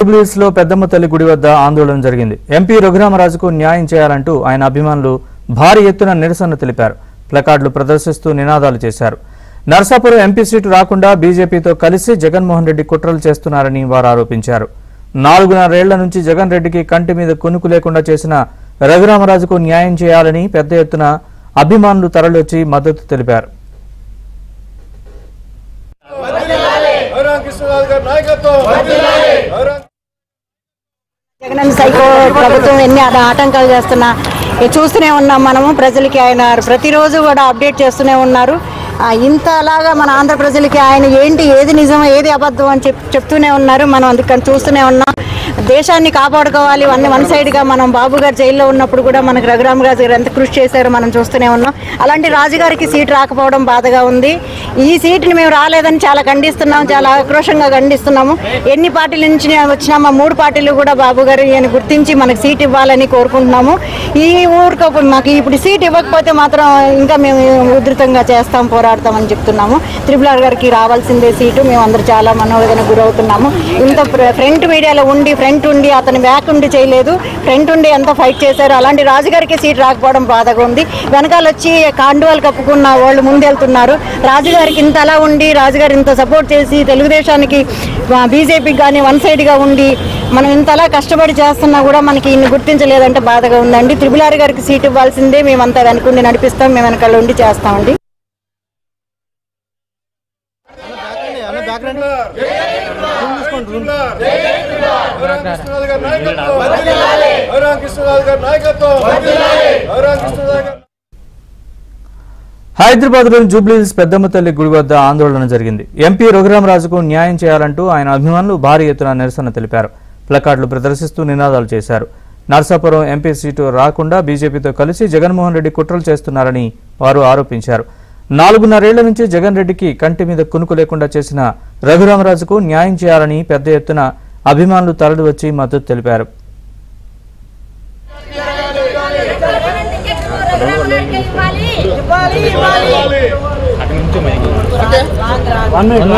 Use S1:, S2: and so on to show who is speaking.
S1: జూబ్లీస్ లో పెద్దమ్మ తల్లి గుడి వద్ద ఆందోళన జరిగింది. ఎంపీ రఘురామరాజుకు న్యాయం చేయాలంటూ ఆయన అభిమానులు భారీ ఎత్తున నిరసన తెలిపారు. ప్లకార్డులు ప్రదర్శిస్తూ నినాదాలు చేశారు. నర్సాపురం ఎంపీ సీటు రాకుండా బీజేపీతో కలిసి జగన్మోహన్ రెడ్డి కుట్రలు చేస్తున్నారని వారు ఆరోపించారు. 4.5 ఏళ్ల నుంచి జగన్ రెడ్డికి కంటి మీద కునుకు లేకుండా చేసిన రఘురామరాజుకు న్యాయం చేయాలని పెద్ద ఎత్తున అభిమానులు తరలివచ్చి మద్దతు తెలిపారు.
S2: జగన్ సైకో ప్రభుత్వం ఎన్ని ఆటంకాలు చేస్తున్నా చూస్తూనే ఉన్నాం. మనము ప్రజలకి ఆయన ప్రతిరోజు కూడా అప్డేట్ చేస్తూనే ఉన్నారు. ఇంతలాగా మన ఆంధ్ర ప్రజలకి ఆయన ఏంటి, ఏది నిజం, ఏది అబద్ధం అని చెప్తూనే ఉన్నారు. మనం అందుకని చూస్తూనే ఉన్నాం. దేశాన్ని కాపాడుకోవాలి వన్ సైడ్గా మనం బాబు గారు జైల్లో ఉన్నప్పుడు కూడా మనకు రఘురామరాజు గారు ఎంత కృషి చేశారో మనం చూస్తూనే ఉన్నాం. అలాంటి రాజుగారికి సీటు రాకపోవడం బాధగా ఉంది. ఈ సీటుని మేము రాలేదని చాలా ఖండిస్తున్నాం, చాలా ఆక్రోషంగా ఖండిస్తున్నాము. ఎన్ని పార్టీల నుంచి వచ్చినా మా 3 పార్టీలు కూడా బాబు గారు ఈయన గుర్తించి మనకు సీట్ ఇవ్వాలని కోరుకుంటున్నాము. ఈ ఊరికి మాకు ఇప్పుడు సీట్ ఇవ్వకపోతే మాత్రం ఇంకా మేము ఉధృతంగా చేస్తాం, పోరాడతామని చెప్తున్నాము. RRR గారికి రావాల్సిందే సీటు. మేము అందరూ చాలా మనోవేదన గురవుతున్నాము. ఇంత ఫ్రంట్ మీడియాలో ఉండి అతని బ్యాక్ ఉండి చేయలేదు, ఫ్రంట్ ఉండి ఎంత ఫైట్ చేశారు. అలాంటి రాజుగారికి సీట్ రాకపోవడం బాధగా ఉంది. వెనకాల వచ్చి కాండువాలు కప్పుకున్న వాళ్ళు ముందెళ్తున్నారు. రాజుగారికి ఇంత అలా ఉండి, రాజుగారు ఇంత సపోర్ట్ చేసి తెలుగుదేశానికి బీజేపీకి కానీ వన్ సైడ్గా ఉండి మనం ఇంతలా కష్టపడి చేస్తున్నా కూడా మనకి ఇన్ని గుర్తించలేదంటే బాధగా ఉందండి. RRR గారికి సీట్ ఇవ్వాల్సిందే. మేమంతా వెనకుండి నడిపిస్తాం, మేము వెనకాల ఉండి చేస్తామండి.
S1: హైదరాబాద్ లోని జూబ్లీస్ పెద్దమ్మ తల్లి గుడి వద్ద ఆందోళన జరిగింది. ఎంపీ రఘురామరాజుకు న్యాయం చేయాలంటూ ఆయన అభిమానులు భారీ ఎత్తున నిరసన తెలిపారు. ప్లకార్డులు ప్రదర్శిస్తూ నినాదాలు చేశారు. నర్సాపురం ఎంపీ సీటు రాకుండా బీజేపీతో కలిసి జగన్మోహన్ రెడ్డి కుట్రలు చేస్తున్నారని వారు ఆరోపించారు. 4.5 ఏళ్ల నుంచి జగన్ రెడ్డికి కంటి మీద కునుకు లేకుండా చేసిన రఘురామరాజుకు న్యాయం చేయాలని పెద్ద ఎత్తున అభిమానులు తరలివచ్చి మద్దతు తెలిపారు.
S3: One minute.